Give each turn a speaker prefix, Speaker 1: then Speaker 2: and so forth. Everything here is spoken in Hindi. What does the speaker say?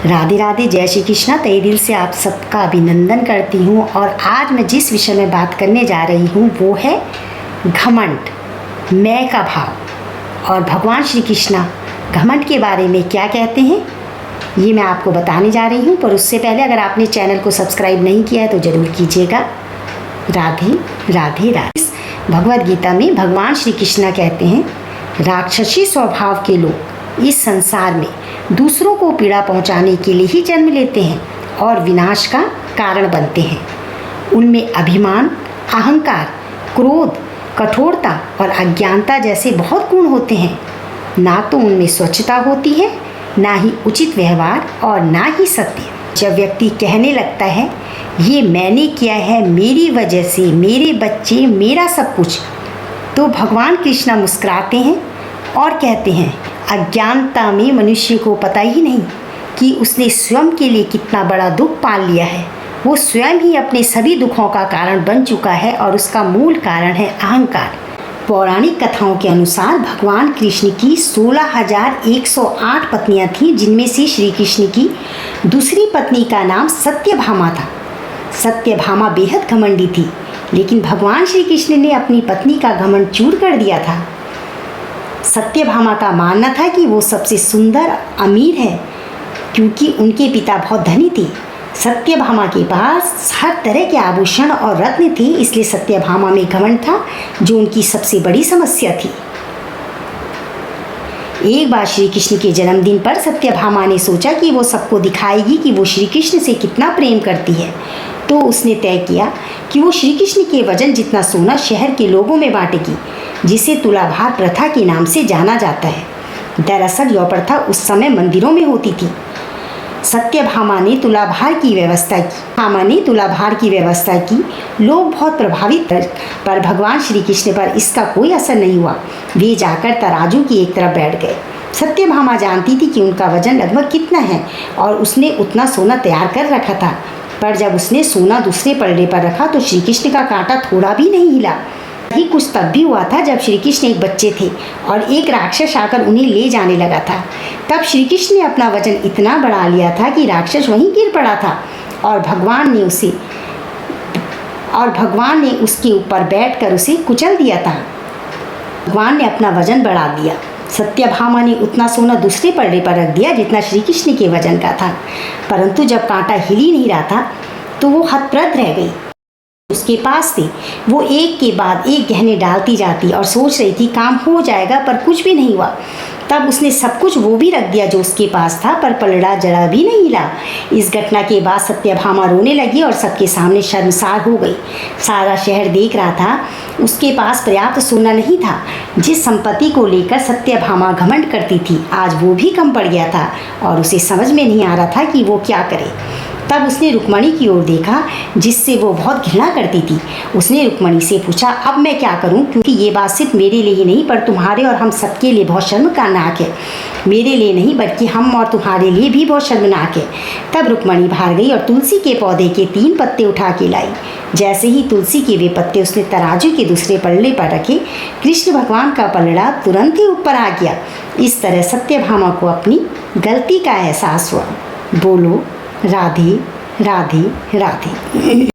Speaker 1: राधे राधे, जय श्री कृष्णा। तहे दिल से आप सबका अभिनंदन करती हूँ। और आज मैं जिस विषय में बात करने जा रही हूँ वो है घमंड, मैं का भाव। और भगवान श्री कृष्णा घमंड के बारे में क्या कहते हैं ये मैं आपको बताने जा रही हूँ। पर उससे पहले अगर आपने चैनल को सब्सक्राइब नहीं किया है तो ज़रूर कीजिएगा। राधे राधे राधे। भगवद गीता में भगवान श्री कृष्णा कहते हैं, राक्षसी स्वभाव के लोग इस संसार में दूसरों को पीड़ा पहुंचाने के लिए ही जन्म लेते हैं और विनाश का कारण बनते हैं। उनमें अभिमान, अहंकार, क्रोध, कठोरता और अज्ञानता जैसे बहुत गुण होते हैं। ना तो उनमें स्वच्छता होती है, ना ही उचित व्यवहार और ना ही सत्य। जब व्यक्ति कहने लगता है ये मैंने किया है, मेरी वजह से, मेरे बच्चे, मेरा सब कुछ, तो भगवान कृष्णा मुस्कुराते हैं और कहते हैं, अज्ञानता में मनुष्य को पता ही नहीं कि उसने स्वयं के लिए कितना बड़ा दुख पाल लिया है। वो स्वयं ही अपने सभी दुखों का कारण बन चुका है और उसका मूल कारण है अहंकार। पौराणिक कथाओं के अनुसार भगवान कृष्ण की 16,108 पत्नियां थीं, जिनमें से श्री कृष्ण की दूसरी पत्नी का नाम सत्यभामा था। सत्यभामा बेहद घमंडी थी, लेकिन भगवान श्री कृष्ण ने अपनी पत्नी का घमंड चूर कर दिया था। सत्यभामा का मानना था कि वो सबसे सुंदर, अमीर है, क्योंकि उनके पिता बहुत धनी थे। सत्यभामा के पास हर तरह के आभूषण और रत्न थे, इसलिए सत्यभामा में घमंड था, जो उनकी सबसे बड़ी समस्या थी। एक बार श्री कृष्ण के जन्मदिन पर सत्यभामा ने सोचा कि वो सबको दिखाएगी कि वो श्री कृष्ण से कितना प्रेम करती है। तो उसने तय किया कि वो श्री कृष्ण के वजन जितना सोना शहर के लोगों में बांटेगी, जिसे तुलाभार प्रथा के नाम से जाना जाता है। दरअसल यह प्रथा उस समय मंदिरों में होती थी। सत्यभामा ने तुलाभार की व्यवस्था की। लोग बहुत प्रभावित थे, पर भगवान श्री कृष्ण पर इसका कोई असर नहीं हुआ। वे जाकर तराजू की एक तरफ बैठ गए। सत्यभामा जानती थी कि उनका वजन लगभग कितना है और उसने उतना सोना तैयार कर रखा था। पर जब उसने सोना दूसरे पलड़े पर रखा तो श्री कृष्ण का कांटा थोड़ा भी नहीं हिला। यही कुछ तब भी हुआ था जब श्री कृष्ण एक बच्चे थे और एक राक्षस आकर उन्हें ले जाने लगा था। तब श्री कृष्ण ने अपना वजन इतना बढ़ा लिया था कि राक्षस वहीं गिर पड़ा था और भगवान ने उसके ऊपर बैठकर उसे कुचल दिया था। भगवान ने अपना वजन बढ़ा दिया। सत्यभामा ने उतना सोना दूसरे पलड़े पर रख दिया जितना श्री कृष्ण के वजन का था, परंतु जब कांटा हिल ही नहीं रहा था तो वो हतप्रभ रह गई। उसके पास थे, वो एक के बाद एक गहने डालती जाती और सोच रही थी काम हो जाएगा, पर कुछ भी नहीं हुआ। तब उसने सब कुछ वो भी रख दिया जो उसके पास था, पर पलड़ा जरा भी नहीं हिला। इस घटना के बाद सत्यभामा रोने लगी और सबके सामने शर्मसार हो गई। सारा शहर देख रहा था। उसके पास पर्याप्त सोना नहीं था। जिस संपत्ति को लेकर सत्यभामा घमंड करती थी, आज वो भी कम पड़ गया था और उसे समझ में नहीं आ रहा था कि वो क्या करे। तब उसने रुक्मणी की ओर देखा, जिससे वो बहुत घृणा करती थी। उसने रुक्मणी से पूछा, अब मैं क्या करूं, क्योंकि ये बात सिर्फ मेरे लिए ही नहीं पर तुम्हारे और हम सबके लिए बहुत शर्मनाक है। मेरे लिए नहीं बल्कि हम और तुम्हारे लिए भी बहुत शर्मनाक है। तब रुक्मणी बाहर गई और तुलसी के पौधे के 3 पत्ते उठा के लाई। जैसे ही तुलसी के वे पत्ते उसने तराजू के दूसरे पलड़े पर रखे, कृष्ण भगवान का पलड़ा तुरंत ही ऊपर आ गया। इस तरह सत्यभामा को अपनी गलती का एहसास हुआ। बोलो राधे राधे राधे।